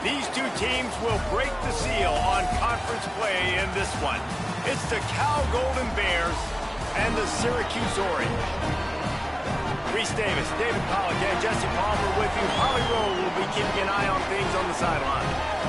These two teams will break the seal on conference play in this one. It's the Cal Golden Bears and the Syracuse Orange. Reese Davis, David Pollack, and Jesse Palmer with you. Holly Rowe will be keeping an eye on things on the sideline.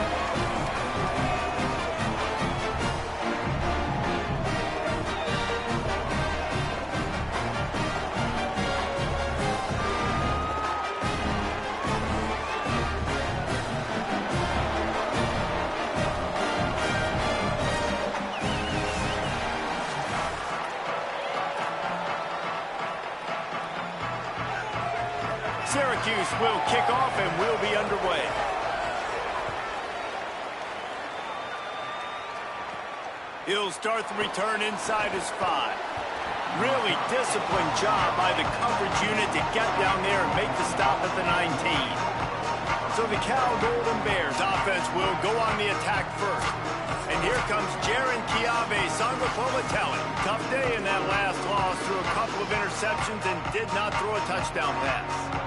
Syracuse will kick off and will be underway. He'll start the return inside his 5. Really disciplined job by the coverage unit to get down there and make the stop at the 19. So the Cal Golden Bears offense will go on the attack first. And here comes Ncaa Sangapolatelli. Tough day in that last loss, threw a couple of interceptions and did not throw a touchdown pass.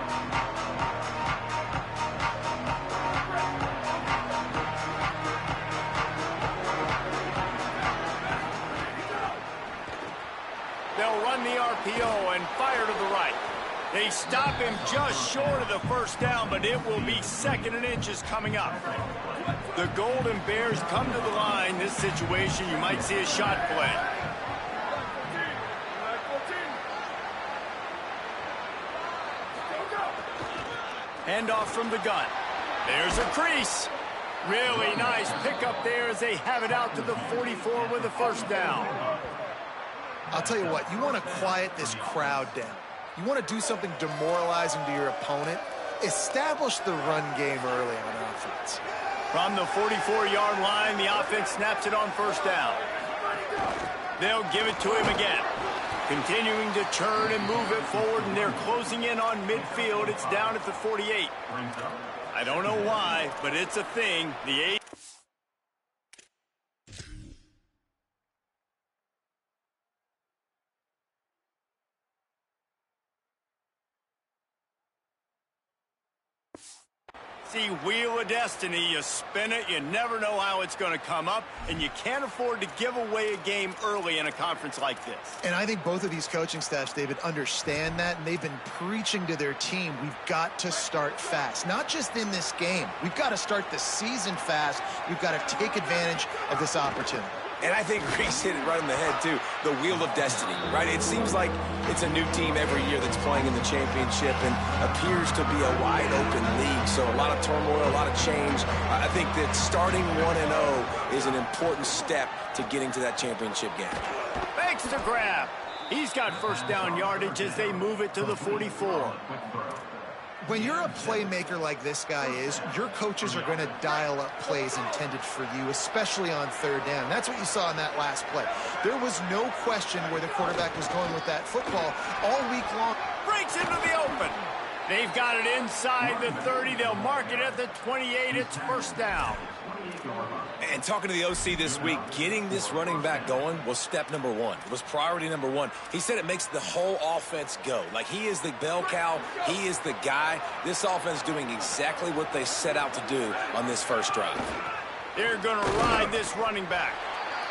They'll run the RPO and fire to the right. They stop him just short of the first down, but it will be 2nd and inches coming up. The Golden Bears come to the line. This situation, you might see a shot play. Handoff from the gun. There's a crease. Really nice pickup there as they have it out to the 44 with the first down. I'll tell you what, you want to quiet this crowd down. You want to do something demoralizing to your opponent. Establish the run game early on offense. From the 44-yard line, the offense snaps it on first down. They'll give it to him again. Continuing to turn and move it forward, and they're closing in on midfield. It's down at the 48. I don't know why, but it's a thing. The 8. See, Wheel of Destiny, you spin it, you never know how it's going to come up, and you can't afford to give away a game early in a conference like this. And I think both of these coaching staffs, David, understand that, and they've been preaching to their team, we've got to start fast. Not just in this game. We've got to start the season fast. We've got to take advantage of this opportunity. And I think Reese hit it right on the head, too. The Wheel of Destiny, right? It seems like it's a new team every year that's playing in the championship and appears to be a wide-open league. So a lot of turmoil, a lot of change. I think that starting 1-0 is an important step to getting to that championship game. Thanks to grab. He's got first down yardage as they move it to the 44. When you're a playmaker like this guy is, your coaches are going to dial up plays intended for you, especially on third down. That's what you saw in that last play. There was no question where the quarterback was going with that football all week long. Breaks into the open. They've got it inside the 30. They'll mark it at the 28. It's first down. And talking to the OC this week, getting this running back going was step number 1. It was priority number 1. He said it makes the whole offense go. Like, he is the bell cow. He is the guy. This offense doing exactly what they set out to do on this first drive. They're going to ride this running back.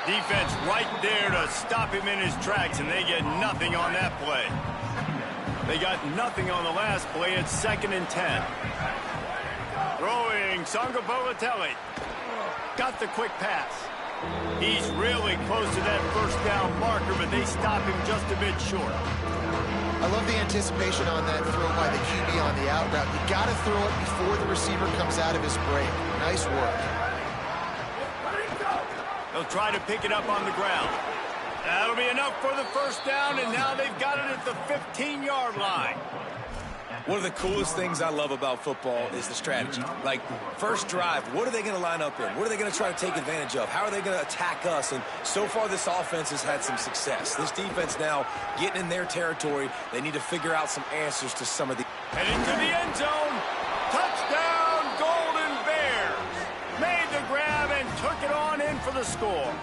Defense right there to stop him in his tracks, and they get nothing on that play. They got nothing on the last play. It's 2nd and 10. Throwing Sangapolatelli. Got the quick pass. He's really close to that first down marker, but they stop him just a bit short. I love the anticipation on that throw by the QB on the out route. You got to throw it before the receiver comes out of his break. Nice work. They'll try to pick it up on the ground. That'll be enough for the first down, and now they've got it at the 15-yard line. One of the coolest things I love about football is the strategy. Like, first drive, what are they going to line up in? What are they going to try to take advantage of? How are they going to attack us? And so far, this offense has had some success. This defense now getting in their territory. They need to figure out some answers to some of the... Heading to the end zone. Touchdown, Golden Bears. Made the grab and took it on in for the score.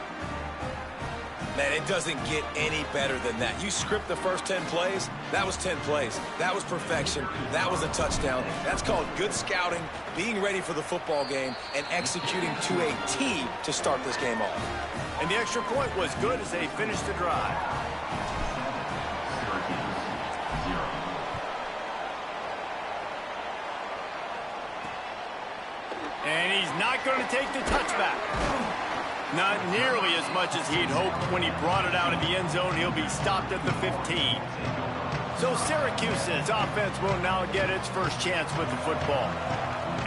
Man, it doesn't get any better than that. You script the first 10 plays, that was 10 plays. That was perfection. That was a touchdown. That's called good scouting, being ready for the football game, and executing to a T to start this game off. And the extra point was good as they finished the drive. And he's not going to take the touchback. Not nearly as much as he'd hoped when he brought it out of the end zone. He'll be stopped at the 15. So Syracuse's offense will now get its first chance with the football.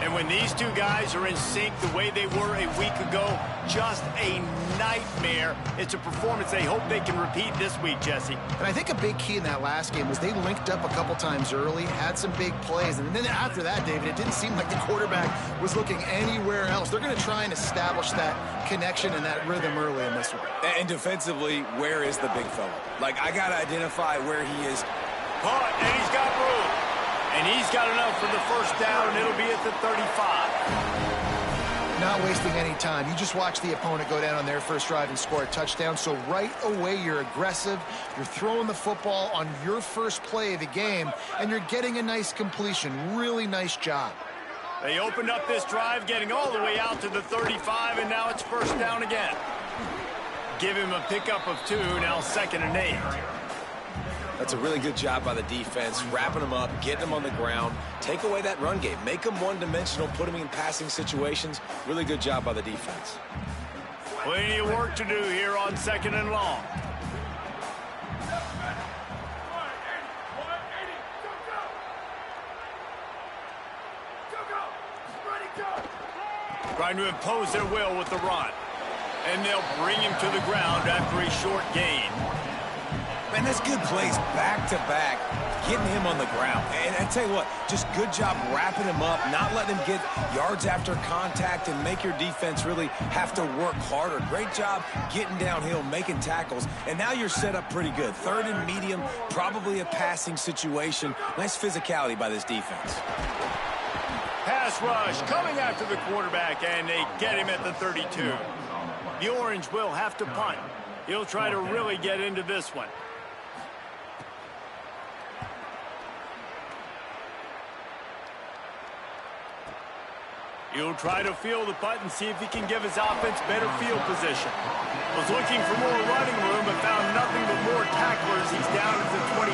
And when these two guys are in sync the way they were a week ago, just a nightmare. It's a performance they hope they can repeat this week, Jesse. And I think a big key in that last game was they linked up a couple times early, had some big plays, and then after that, David, it didn't seem like the quarterback was looking anywhere else. They're going to try and establish that connection and that rhythm early in this one. And defensively, where is the big fella? Like, I got to identify where he is. Caught, and he's got room. And he's got enough for the first down, and it'll be at the 35. Not wasting any time. You just watch the opponent go down on their first drive and score a touchdown. So right away, you're aggressive. You're throwing the football on your first play of the game, and you're getting a nice completion. Really nice job. They opened up this drive, getting all the way out to the 35, and now it's first down again. Give him a pickup of 2, now 2nd and 8. That's a really good job by the defense, wrapping them up, getting them on the ground, take away that run game, make them one-dimensional, put them in passing situations. Really good job by the defense. Plenty of work to do here on 2nd and long. Trying to impose their will with the run. And they'll bring him to the ground after a short gain. Man, that's good plays back-to-back, getting him on the ground. And I tell you what, just good job wrapping him up, not letting him get yards after contact and make your defense really have to work harder. Great job getting downhill, making tackles, and now you're set up pretty good. 3rd and medium, probably a passing situation. Nice physicality by this defense. Pass rush coming after the quarterback, and they get him at the 32. The Orange will have to punt. He'll try to really get into this one. He'll try to field the punt and see if he can give his offense better field position. Was looking for more running room, but found nothing but more tacklers. He's down at the 24.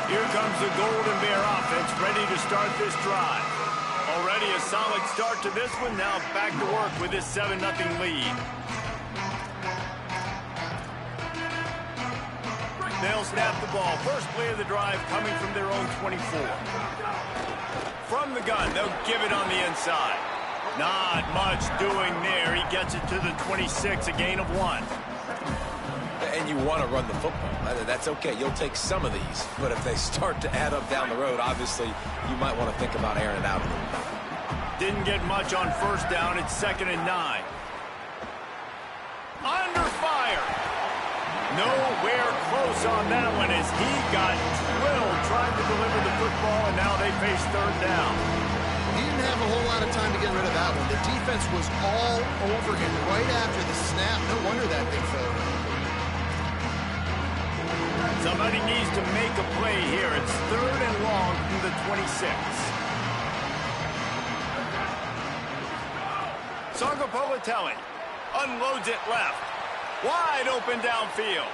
Here comes the Golden Bear offense, ready to start this drive. Already a solid start to this one. Now back to work with this 7-0 lead. They'll snap the ball. First play of the drive coming from their own 24. From the gun, they'll give it on the inside. Not much doing there. He gets it to the 26, a gain of 1. And you want to run the football. That's okay. You'll take some of these. But if they start to add up down the road, obviously, you might want to think about airing it out a little bit. Didn't get much on first down. It's 2nd and 9. Under fire. Nowhere close on that one as he got drilled trying to deliver the football, and now they face 3rd down. He didn't have a whole lot of time to get rid of that one. The defense was all over him right after the snap. No wonder that big failure. Somebody needs to make a play here. It's 3rd and long from the 26. Sangapolitelli unloads it left. Wide open downfield.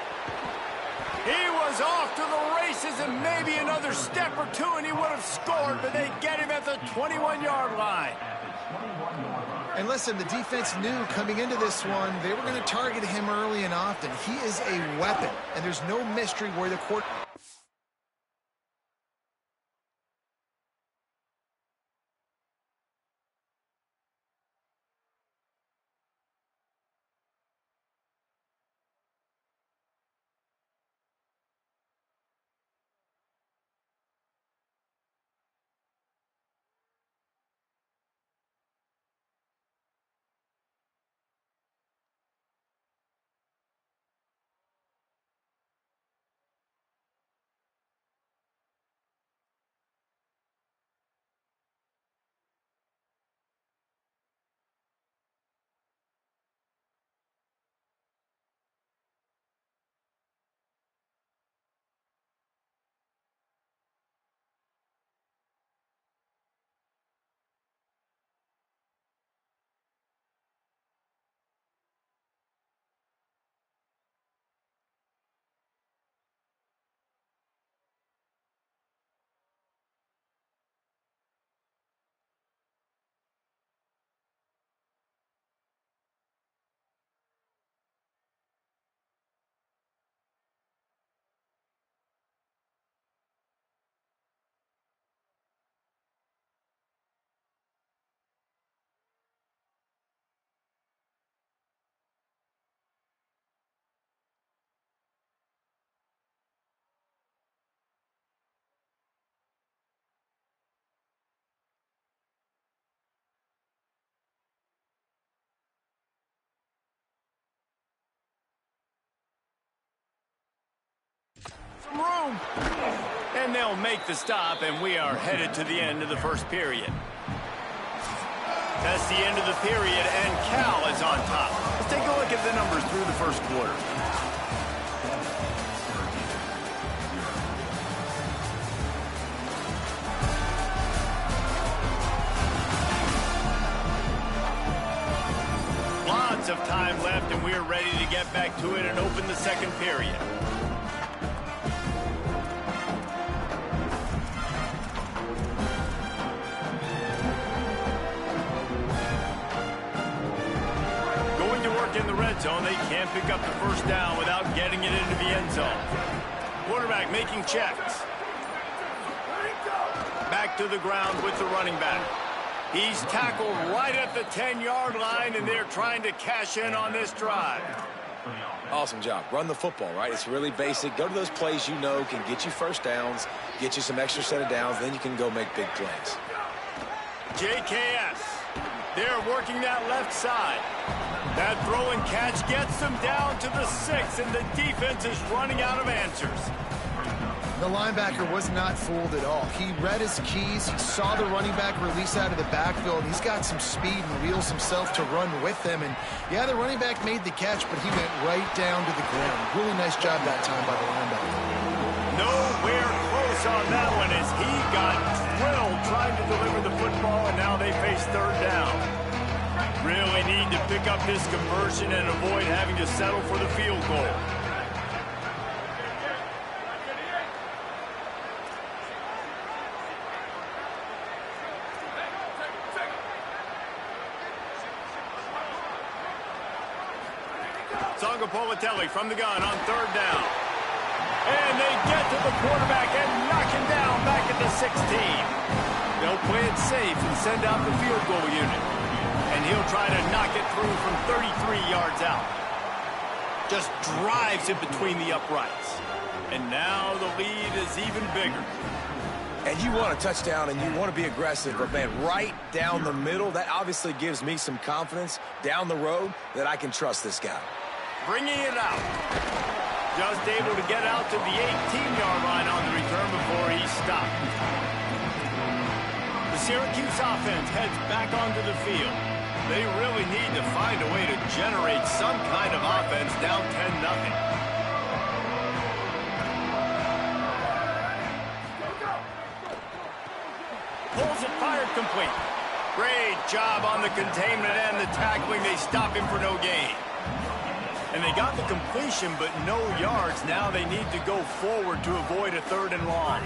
He was off to the races and maybe another step or two and he would have scored, but they get him at the 21-yard line. And listen, the defense knew coming into this one, they were going to target him early and often. He is a weapon, and there's no mystery where the court... And they'll make the stop, and we are headed to the end of the first period. That's the end of the period, and Cal is on top. Let's take a look at the numbers through the first quarter. Lots of time left, and we're ready to get back to it and open the second period. In the red zone, they can't pick up the first down without getting it into the end zone. Quarterback making checks. Back to the ground with the running back. He's tackled right at the 10-yard line, and they're trying to cash in on this drive. Awesome job. Run the football, right? It's really basic. Go to those plays you know can get you first downs, get you some extra set of downs, then you can go make big plays. JKS. They're working that left side. That throw and catch gets them down to the 6, and the defense is running out of answers. The linebacker was not fooled at all. He read his keys. He saw the running back release out of the backfield. He's got some speed and wheels himself to run with them. And, yeah, the running back made the catch, but he went right down to the ground. Really nice job that time by the linebacker. Nowhere close on that one as he got drilled trying to deliver the football, and now they face third down. Really need to pick up this conversion and avoid having to settle for the field goal. Politelli from the gun on third down. And they get to the quarterback and knock him down back at the 16. They'll play it safe and send out the field goal unit. And he'll try to knock it through from 33 yards out. Just drives it between the uprights. And now the lead is even bigger. And you want a touchdown and you want to be aggressive, but, man, right down the middle, that obviously gives me some confidence down the road that I can trust this guy. Bringing it out. Just able to get out to the 18-yard line on the return before he's stopped. The Syracuse offense heads back onto the field. They really need to find a way to generate some kind of offense down 10-0. Pulls it, fired complete. Great job on the containment and the tackling. They stop him for no gain. And they got the completion, but no yards. Now they need to go forward to avoid a third and long.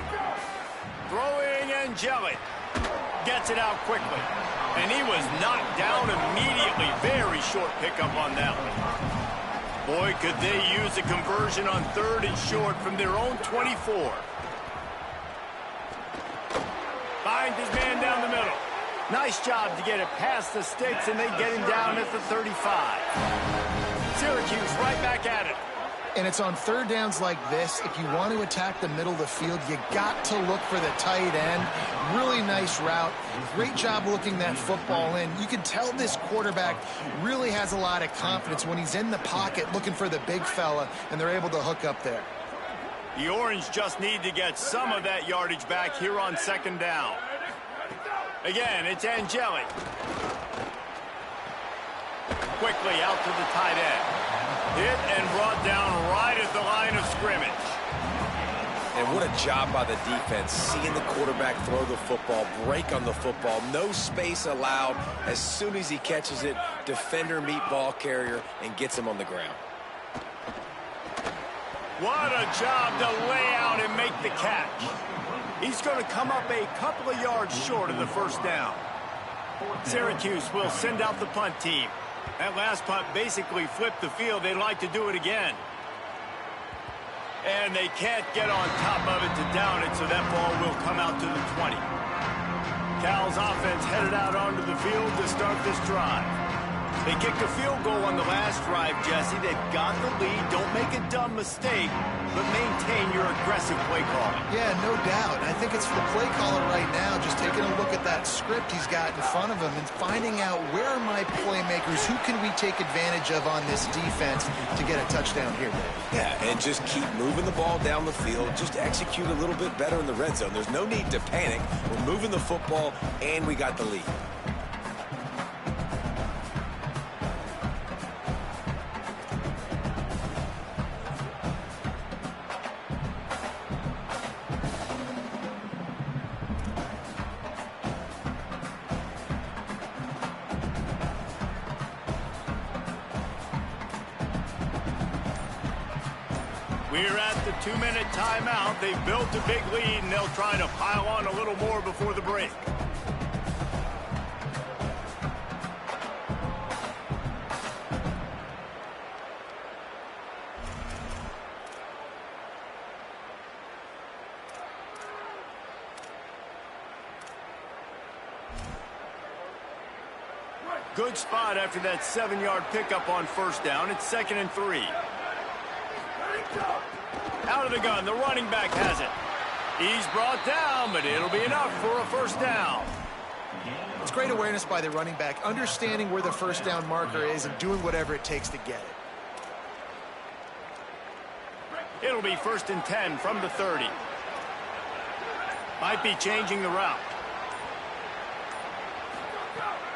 Throwing Angelic. Gets it out quickly. And he was knocked down immediately. Very short pickup on that one. Boy, could they use a conversion on third and short from their own 24. Finds his man down the middle. Nice job to get it past the sticks, and they get him down at the 35. Syracuse right back at it. And it's on third downs like this. If you want to attack the middle of the field, you got to look for the tight end. Really nice route. Great job looking that football in. You can tell this quarterback really has a lot of confidence when he's in the pocket looking for the big fella, and they're able to hook up there. The Orange just need to get some of that yardage back here on second down. Again, it's Angelic. Quickly out to the tight end. Hit and brought down right at the line of scrimmage. And what a job by the defense, seeing the quarterback throw the football, break on the football, no space allowed. As soon as he catches it, defender meet ball carrier and gets him on the ground. What a job to lay out and make the catch. He's going to come up a couple of yards short of the first down. Syracuse will send out the punt team. That last punt basically flipped the field. They'd like to do it again. And they can't get on top of it to down it, so that ball will come out to the 20. Cal's offense headed out onto the field to start this drive. They kicked a field goal on the last drive, Jesse. They've got the lead. Don't make a dumb mistake, but maintain your aggressive play calling. Yeah, no doubt. I think it's for the play caller right now, just taking a look at that script he's got in front of him and finding out where are my playmakers, who can we take advantage of on this defense to get a touchdown here, Dave. Yeah, and just keep moving the ball down the field. Just execute a little bit better in the red zone. There's no need to panic. We're moving the football, and we got the lead. We're at the 2-minute timeout. They've built a big lead, and they'll try to pile on a little more before the break. Good spot after that 7-yard pickup on first down. It's 2nd and 3. Out of the gun, the running back has it. He's brought down, but it'll be enough for a first down. It's great awareness by the running back, understanding where the first down marker is and doing whatever it takes to get it. It'll be 1st and 10 from the 30. Might be changing the route.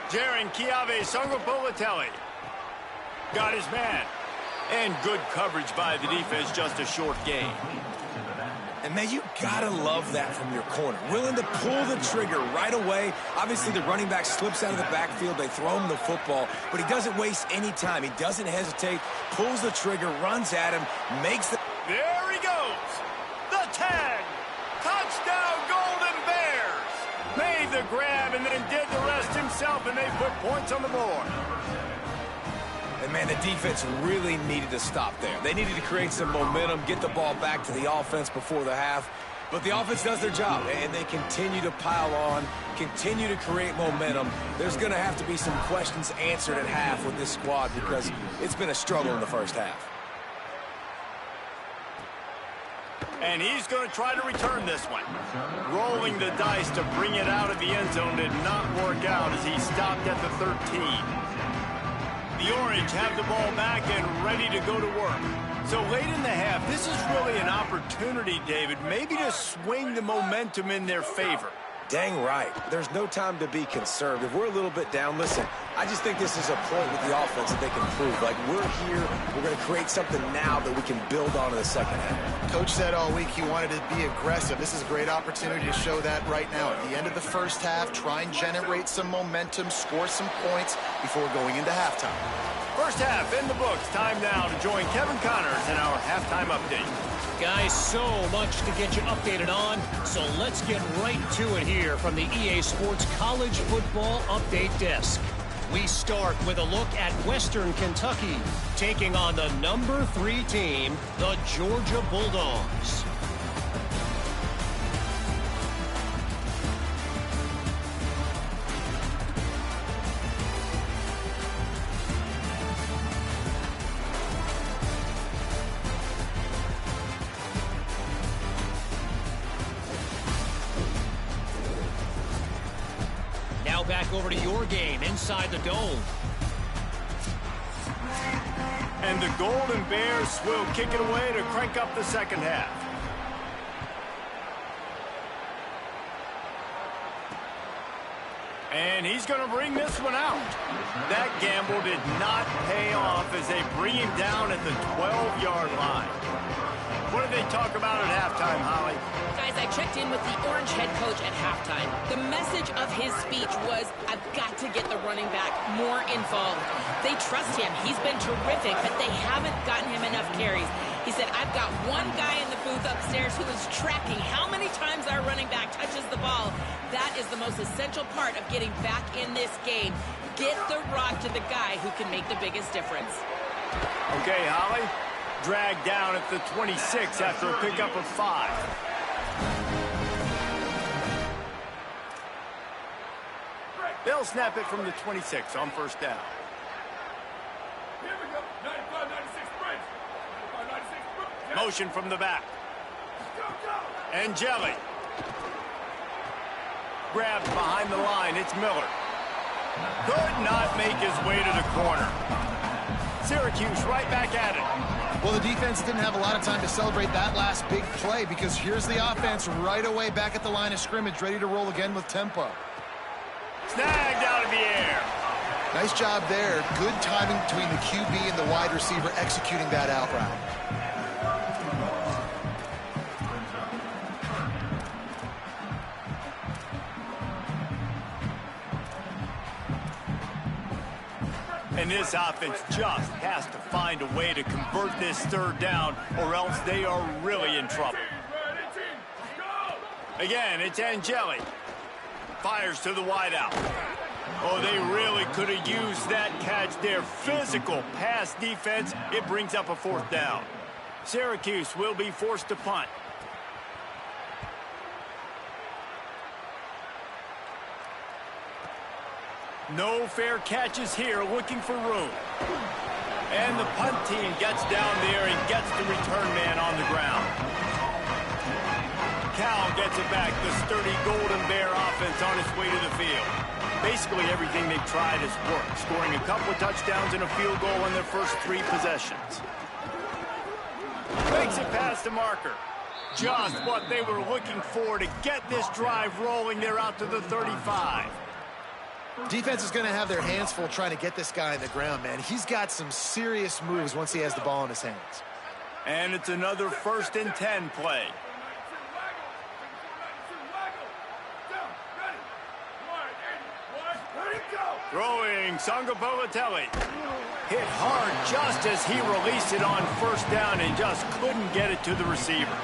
Ncaa Sungapolatelli got his man. And good coverage by the defense, just a short gain. And, man, you got to love that from your corner. Willing to pull the trigger right away. Obviously, the running back slips out of the backfield. They throw him the football, but he doesn't waste any time. He doesn't hesitate, pulls the trigger, runs at him, makes the... There he goes. The 10. Touchdown, Golden Bears. Made the grab and then did the rest himself, and they put points on the board. And, man, the defense really needed to stop there. They needed to create some momentum, get the ball back to the offense before the half. But the offense does their job, and they continue to pile on, continue to create momentum. There's going to have to be some questions answered at half with this squad because it's been a struggle in the first half. And he's going to try to return this one. Rolling the dice to bring it out of the end zone did not work out as he stopped at the 13. The Orange have the ball back and ready to go to work. So late in the half, this is really an opportunity, David, maybe to swing the momentum in their favor. Dang right. There's no time to be conservative. We're a little bit down. Listen, I just think this is a point with the offense that they can prove. Like, we're here. We're going to create something now that we can build on in the second half. Coach said all week he wanted to be aggressive. This is a great opportunity to show that right now. At the end of the first half, try and generate some momentum, score some points before going into halftime. First half in the books. Time now to join Kevin Connors in our halftime update. Guys, so much to get you updated on, so let's get right to it here from the EA Sports College Football Update Desk. We start with a look at Western Kentucky, taking on the number 3 team, the Georgia Bulldogs. Back over to your game inside the Dome. And the Golden Bears will kick it away to crank up the second half. And he's going to bring this one out. That gamble did not pay off as they bring him down at the 12-yard line. What did they talk about at halftime, Holly? Guys, I checked in with the Orange head coach at halftime. The message of his speech was, I've got to get the running back more involved. They trust him. He's been terrific, but they haven't gotten him enough carries. He said, I've got one guy in the booth upstairs who is tracking how many times our running back touches the ball. That is the most essential part of getting back in this game. Get the rock to the guy who can make the biggest difference. Okay, Holly. Dragged down at the 26 after a pickup of 5. They'll snap it from the 26 on first down. Motion from the back. Ncaa. Grabbed behind the line. It's Miller. Could not make his way to the corner. Syracuse right back at it. Well, the defense didn't have a lot of time to celebrate that last big play because here's the offense right away back at the line of scrimmage, ready to roll again with tempo. Snagged out of the air. Nice job there. Good timing between the QB and the wide receiver executing that out route. And this offense just has to find a way to convert this third down, or else they are really in trouble. Again, it's Ncaa. Fires to the wideout. Oh, they really could have used that catch there. Physical pass defense. It brings up a fourth down. Syracuse will be forced to punt. No fair catches here, looking for room. And the punt team gets down there and gets the return man on the ground. Cal gets it back, the sturdy Golden Bear offense on its way to the field. Basically everything they've tried has worked, scoring a couple of touchdowns and a field goal in their first 3 possessions. Makes it past the marker. Just what they were looking for to get this drive rolling. They're out to the 35. Defense is going to have their hands full trying to get this guy on the ground, man. He's got some serious moves once he has the ball in his hands. And it's another 1st and 10 play. Throwing, Ncaa. Hit hard just as he released it on 1st down and just couldn't get it to the receiver.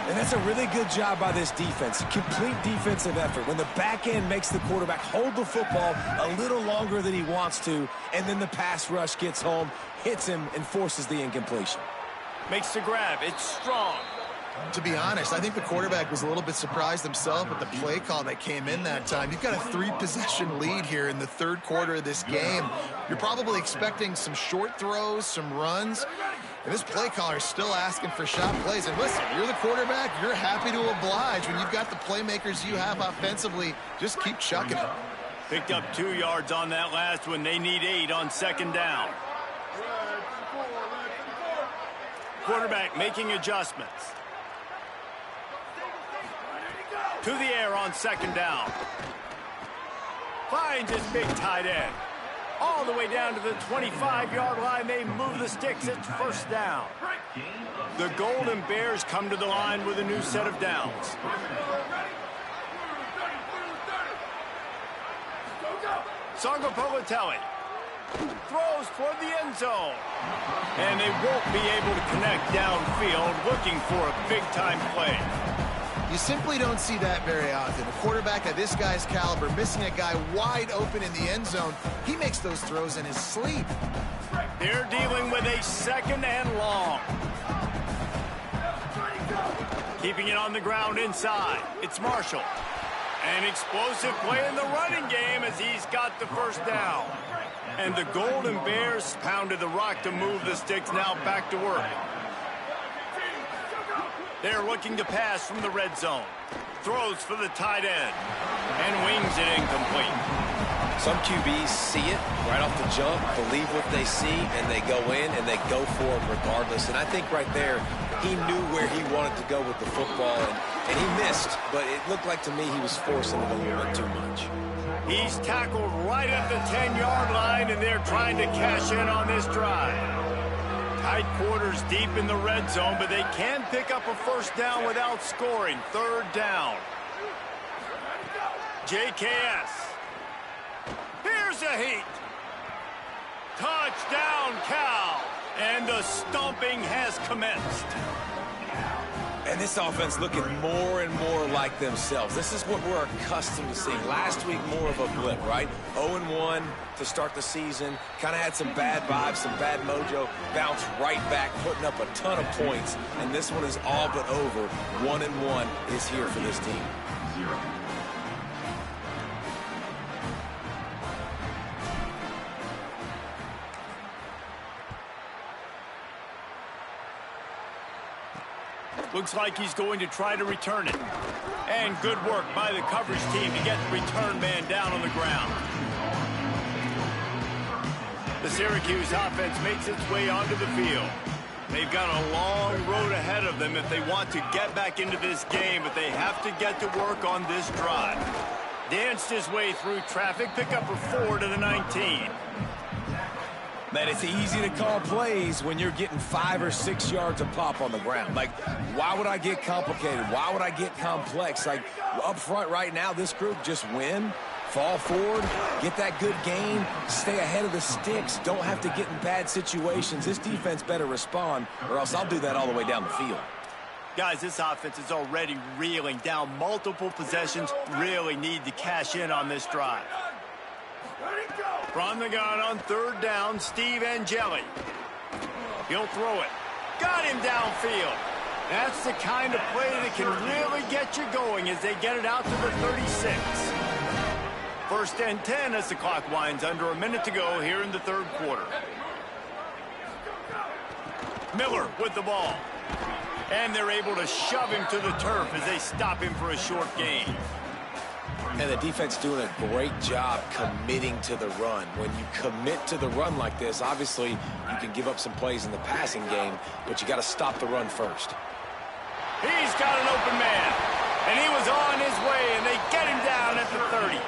And that's a really good job by this defense. Complete defensive effort. When the back end makes the quarterback hold the football a little longer than he wants to, and then the pass rush gets home, hits him, and forces the incompletion. Makes the grab. It's strong. To be honest, I think the quarterback was a little bit surprised himself at the play call that came in that time. You've got a 3-possession lead here in the 3rd quarter of this game. You're probably expecting some short throws, some runs. And this play caller is still asking for shot plays. And listen, you're the quarterback. You're happy to oblige. When you've got the playmakers you have offensively, just keep chucking it. Picked up 2 yards on that last one. They need 8 on 2nd down. Quarterback making adjustments. To the air on 2nd down. Finds his big tight end. All the way down to the 25-yard line. They move the sticks. It's 1st down. The Golden Bears come to the line with a new set of downs. Ncaa throws toward the end zone. And they won't be able to connect downfield, looking for a big-time play. You simply don't see that very often. A quarterback of this guy's caliber missing a guy wide open in the end zone. He makes those throws in his sleep. They're dealing with a 2nd and long. Keeping it on the ground inside. It's Marshall. An explosive play in the running game as he's got the 1st down. And the Golden Bears pounded the rock to move the sticks. Now back to work. They're looking to pass from the red zone. Throws for the tight end. And wings it incomplete. Some QBs see it right off the jump, believe what they see, and they go in and they go for it regardless. And I think right there, he knew where he wanted to go with the football, and he missed. But it looked like to me he was forcing it a little bit too much. He's tackled right at the 10-yard line, and they're trying to cash in on this drive. Tight quarters deep in the red zone, but they can pick up a 1st down without scoring. 3rd down. JKS. Here's a heat. Touchdown, Cal. And the stomping has commenced. And this offense looking more and more like themselves. This is what we're accustomed to seeing. Last week, more of a blip, right? 0-1 to start the season. Kind of had some bad vibes, some bad mojo. Bounced right back, putting up a ton of points. And this one is all but over. 1-1 is here for this team. Looks like he's going to try to return it. And good work by the coverage team to get the return man down on the ground. The Syracuse offense makes its way onto the field. They've got a long road ahead of them if they want to get back into this game, but they have to get to work on this drive. Danced his way through traffic, pick up a 4 to the 19. Man, it's easy to call plays when you're getting 5 or 6 yards a pop on the ground. Like, why would I get complicated? Why would I get complex? Like, up front right now, this group just win, fall forward, get that good gain, stay ahead of the sticks, don't have to get in bad situations. This defense better respond, or else I'll do that all the way down the field. Guys, this offense is already reeling down multiple possessions, really need to cash in on this drive. From the gun on 3rd down, Steve Ncaa. He'll throw it. Got him downfield. That's the kind of play that can really get you going as they get it out to the 36. 1st and 10 as the clock winds under a minute to go here in the 3rd quarter. Miller with the ball. And they're able to shove him to the turf as they stop him for a short gain. And the defense doing a great job committing to the run. When you commit to the run like this, obviously you can give up some plays in the passing game, but you got to stop the run first. He's got an open man, and he was on his way, and they get him down at the 30.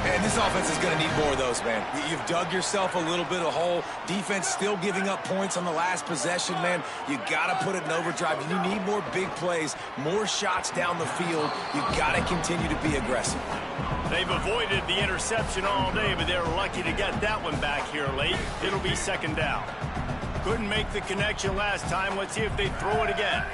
And this offense is going to need more of those, man. You've dug yourself a little bit of a hole. Defense still giving up points on the last possession, man. You got to put it in overdrive. You need more big plays, more shots down the field. You got to continue to be aggressive. They've avoided the interception all day, but they're lucky to get that one back here late. It'll be 2nd down. Couldn't make the connection last time. Let's see if they throw it again.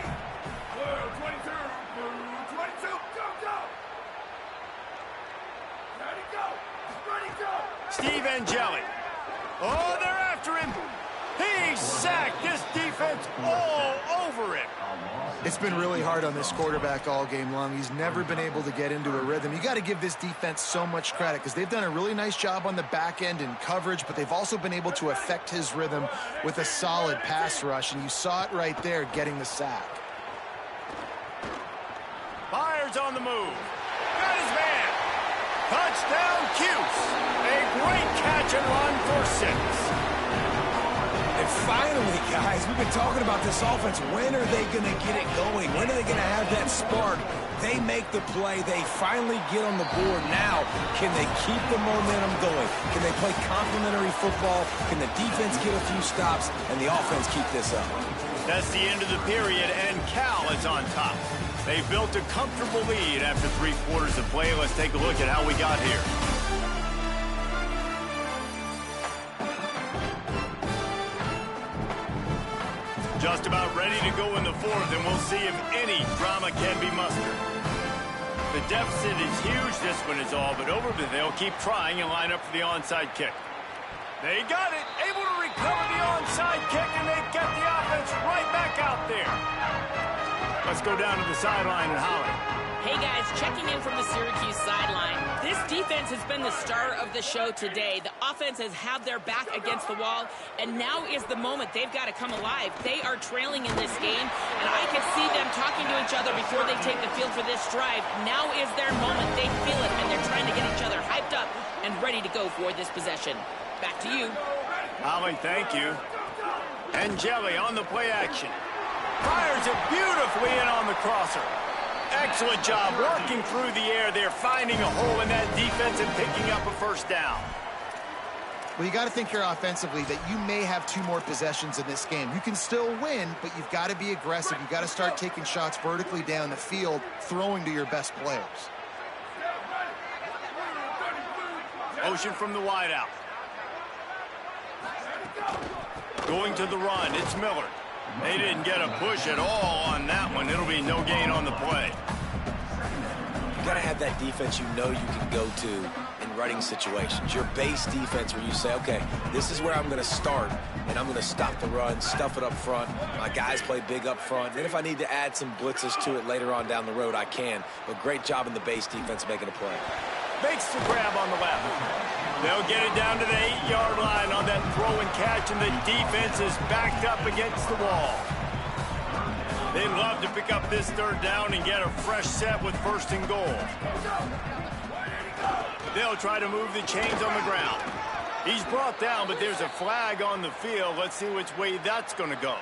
Steve Ncaa. Oh, they're after him. He's sacked. This defense all over him. It's been really hard on this quarterback all game long. He's never been able to get into a rhythm. You got to give this defense so much credit because they've done a really nice job on the back end in coverage, but they've also been able to affect his rhythm with a solid pass rush, and you saw it right there getting the sack. Byers on the move. Got his man. Touchdown, Cuse. A great catch and run for 6. And finally, guys, we've been talking about this offense. When are they going to get it going? When are they going to have that spark? They make the play. They finally get on the board. Now, can they keep the momentum going? Can they play complementary football? Can the defense get a few stops and the offense keep this up? That's the end of the period, and Cal is on top. They built a comfortable lead after 3 quarters of play. Let's take a look at how we got here. Just about ready to go in the 4th, and we'll see if any drama can be mustered. The deficit is huge. This one is all but over, but they'll keep trying and line up for the onside kick. They got it, able to recover the onside kick, and they get the offense right back out there. Let's go down to the sideline and holler. Hey guys, checking in from the Syracuse sideline. This defense has been the star of the show today. The offense has had their back against the wall, and now is the moment they've got to come alive. They are trailing in this game, and I can see them talking to each other before they take the field for this drive. Now is their moment. They feel it, and they're trying to get each other hyped up and ready to go for this possession. Back to you. Holly, thank you. And Jelly on the play action. Fires it beautifully in on the crosser. Excellent job working through the air. They're finding a hole in that defense and picking up a 1st down. Well, you got to think here offensively that you may have 2 more possessions in this game. You can still win, but you've got to be aggressive. You've got to start taking shots vertically down the field, throwing to your best players. Motion from the wideout. Going to the run, it's Miller. They didn't get a push at all on that one. It'll be no gain on the play. You got to have that defense you know you can go to in running situations. Your base defense where you say, okay, this is where I'm going to start, and I'm going to stop the run, stuff it up front. My guys play big up front. Then if I need to add some blitzes to it later on down the road, I can. But great job in the base defense making a play. Makes the grab on the left. They'll get it down to the 8-yard line on that throw and catch, and the defense is backed up against the wall. They'd love to pick up this third down and get a fresh set with 1st and goal. They'll try to move the chains on the ground. He's brought down, but there's a flag on the field. Let's see which way that's going to go.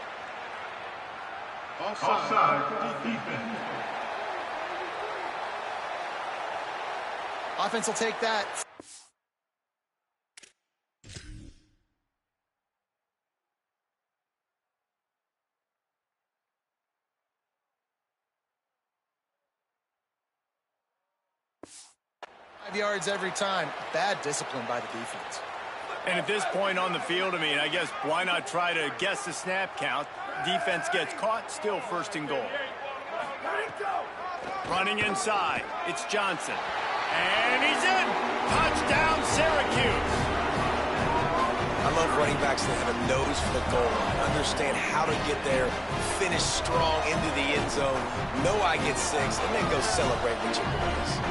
Offside, defense. Offense will take that. Yards every time. Bad discipline by the defense. And at this point on the field, I mean, I guess why not try to guess the snap count? Defense gets caught, still 1st and goal. Running inside, it's Johnson. And he's in! Touchdown, Syracuse! I love running backs that have a nose for the goal line, understand how to get there, finish strong into the end zone, know I get 6, and then go celebrate with your boys.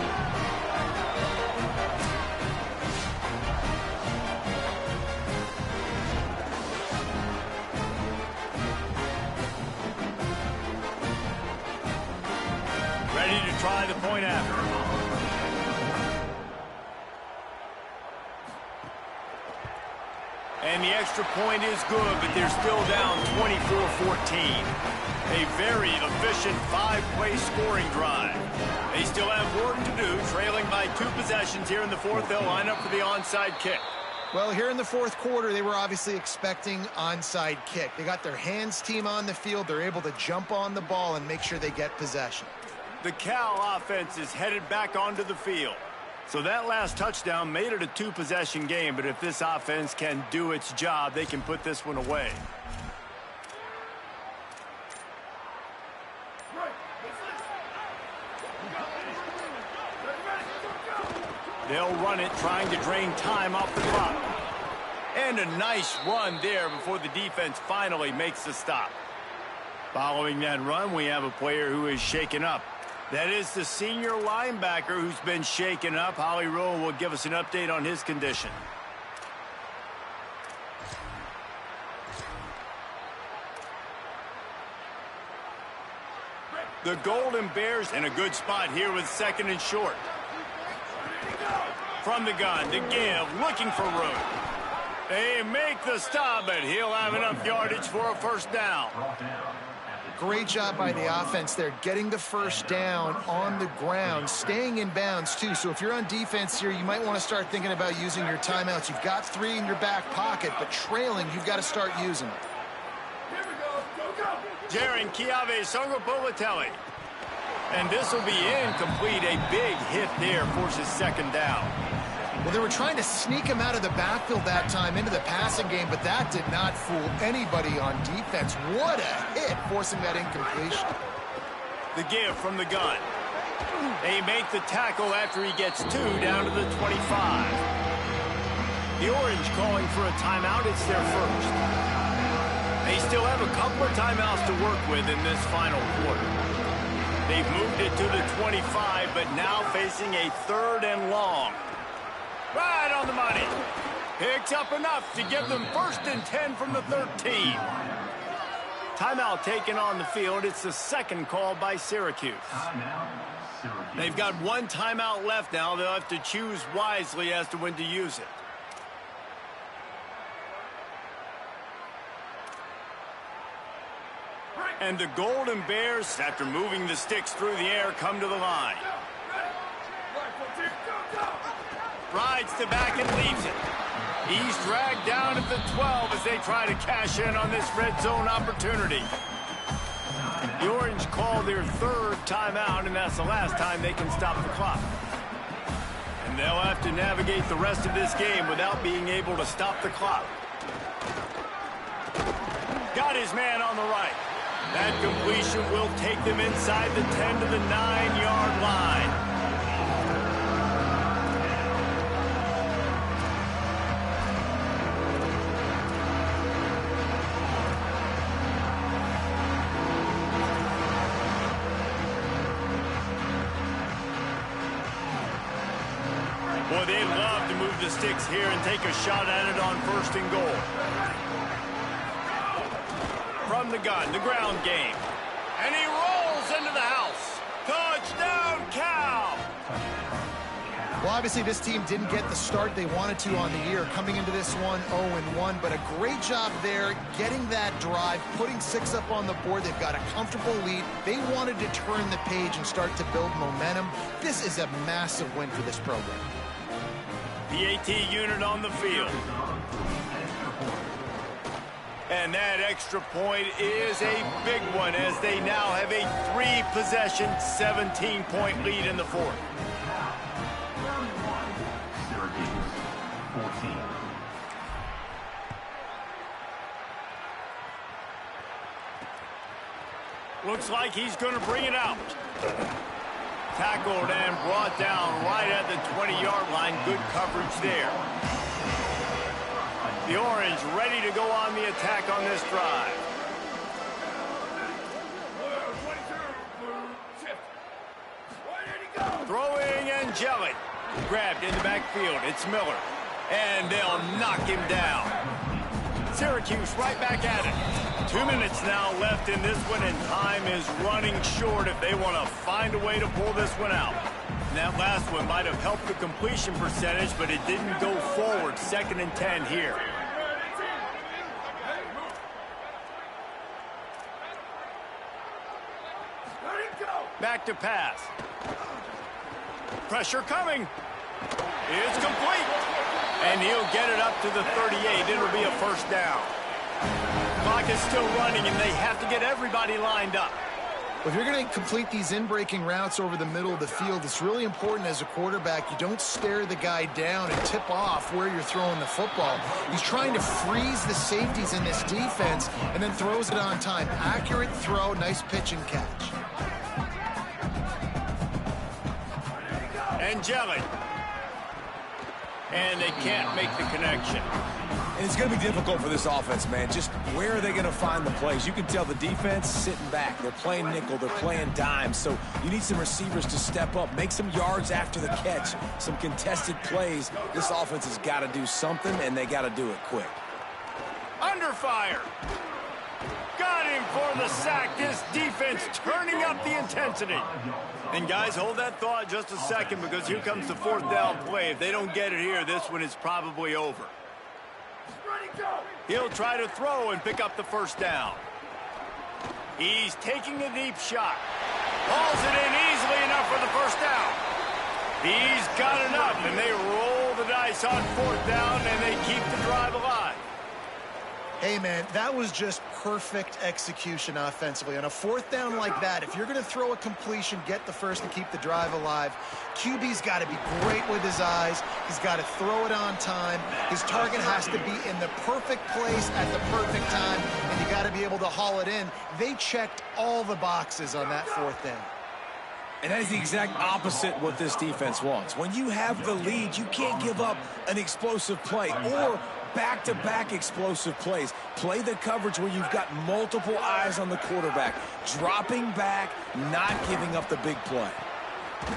Ready to try the point after. And the extra point is good, but they're still down 24-14. A very efficient 5-play scoring drive. They still have work to do, trailing by 2 possessions here in the 4th. They'll line up for the onside kick. Well, here in the 4th quarter, they were obviously expecting onside kick. They got their hands team on the field. They're able to jump on the ball and make sure they get possession. The Cal offense is headed back onto the field. So that last touchdown made it a 2-possession game, but if this offense can do its job, they can put this one away. They'll run it, trying to drain time off the clock. And a nice run there before the defense finally makes the stop. Following that run, we have a player who is shaken up. That is the senior linebacker who's been shaken up. Holly Rowe will give us an update on his condition. The Golden Bears in a good spot here with 2nd and short. From the gun to give, looking for room. They make the stop, but he'll have enough yardage for a 1st down. Great job by the offense there, getting the 1st down on the ground, staying in bounds too. So if you're on defense here, you might want to start thinking about using your timeouts. You've got 3 in your back pocket, but trailing, you've got to start using them. Jaron Chiave Songopolitelli. And this will be incomplete. A big hit there forces 2nd down. Well, they were trying to sneak him out of the backfield that time into the passing game, but that did not fool anybody on defense. What a hit, forcing that incompletion. The give from the gun. They make the tackle after he gets 2 down to the 25. The Orange calling for a timeout. It's their 1st. They still have a couple of timeouts to work with in this final quarter. They've moved it to the 25, but now facing a 3rd and long. Right on the money. Picks up enough to give them 1st and 10 from the 13. Timeout taken on the field. It's the 2nd call by Syracuse. They've got 1 timeout left now. They'll have to choose wisely as to when to use it. And the Golden Bears, after moving the sticks through the air, come to the line. Rides to back and leaves it. He's dragged down at the 12 as they try to cash in on this red zone opportunity. The Orange call their 3rd timeout, and that's the last time they can stop the clock. And they'll have to navigate the rest of this game without being able to stop the clock. Got his man on the right. That completion will take them inside the 10 to the 9-yard line. Boy, they'd love to move the sticks here and take a shot at it on 1st and goal. From the gun, the ground game. And he rolls into the house. Touchdown, Cal! Well, obviously, this team didn't get the start they wanted to on the year, coming into this one 0-1, but a great job there getting that drive, putting 6 up on the board. They've got a comfortable lead. They wanted to turn the page and start to build momentum. This is a massive win for this program. The AT unit on the field. And that extra point is a big one as they now have a 3-possession, 17-point lead in the fourth. Looks like he's going to bring it out. Tackled and brought down right at the 20-yard line. Good coverage there. The Orange ready to go on the attack on this drive. Throwing Ncaa. Grabbed in the backfield. It's Miller. And they'll knock him down. Syracuse right back at it. 2 minutes now left in this one, and time is running short if they want to find a way to pull this one out. And that last one might have helped the completion percentage, but it didn't go forward. 2nd and 10 here. Back to pass. Pressure coming. It's complete. And he'll get it up to the 38. It'll be a first down. Clock is still running, and they have to get everybody lined up. If you're going to complete these in-breaking routes over the middle of the field, it's really important as a quarterback you don't stare the guy down and tip off where you're throwing the football. He's trying to freeze the safeties in this defense and then throws it on time. Accurate throw, nice pitch and catch. Ncaa. And they can't make the connection. And it's going to be difficult for this offense, man. Just where are they going to find the plays? You can tell the defense sitting back. They're playing nickel. They're playing dime. So you need some receivers to step up, make some yards after the catch, some contested plays. This offense has got to do something, and they got to do it quick. Under fire. Got him for the sack. This defense turning up the intensity. And guys, hold that thought just a second, because here comes the 4th down play. If they don't get it here, this one is probably over. He'll try to throw and pick up the first down. He's taking a deep shot. Hauls it in easily enough for the first down. He's got enough, and they roll the dice on 4th down, and they keep the drive alive. Hey, man, that was just perfect execution offensively. On a 4th down like that, if you're going to throw a completion, get the first and keep the drive alive, QB's got to be great with his eyes. He's got to throw it on time. His target has to be in the perfect place at the perfect time, and you got to be able to haul it in. They checked all the boxes on that 4th down. And that is the exact opposite what this defense wants. When you have the lead, you can't give up an explosive play or back-to-back explosive plays. Play the coverage where you've got multiple eyes on the quarterback, dropping back, not giving up the big play.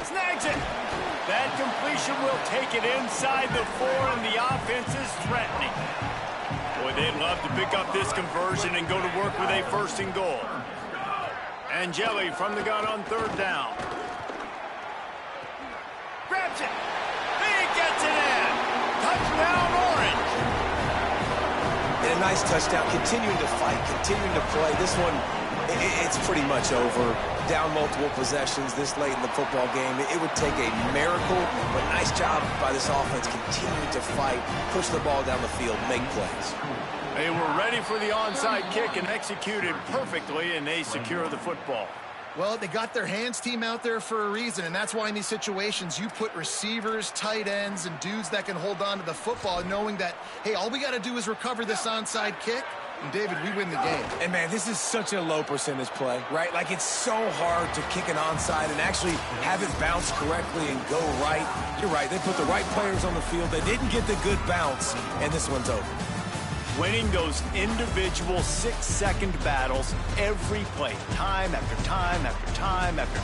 Snags it. That completion will take it inside the 4, and the offense is threatening. Boy, they'd love to pick up this conversion and go to work with a 1st and goal. Ncaa from the gun on 3rd down. Grabs it. He gets it in. Touchdown, Orange. And a nice touchdown, continuing to fight, continuing to play. This one, it's pretty much over. Down multiple possessions this late in the football game. It would take a miracle, but nice job by this offense continuing to fight, push the ball down the field, make plays. They were ready for the onside kick and executed perfectly, and they secure the football. Well, they got their hands team out there for a reason, and that's why in these situations you put receivers, tight ends, and dudes that can hold on to the football, knowing that, hey, all we got to do is recover this onside kick, and, David, we win the game. And, man, this is such a low percentage play, right? Like, it's so hard to kick an onside and actually have it bounce correctly and go right. You're right. They put the right players on the field. They didn't get the good bounce, and this one's over. Winning those individual 6-second battles every play, time after time after time after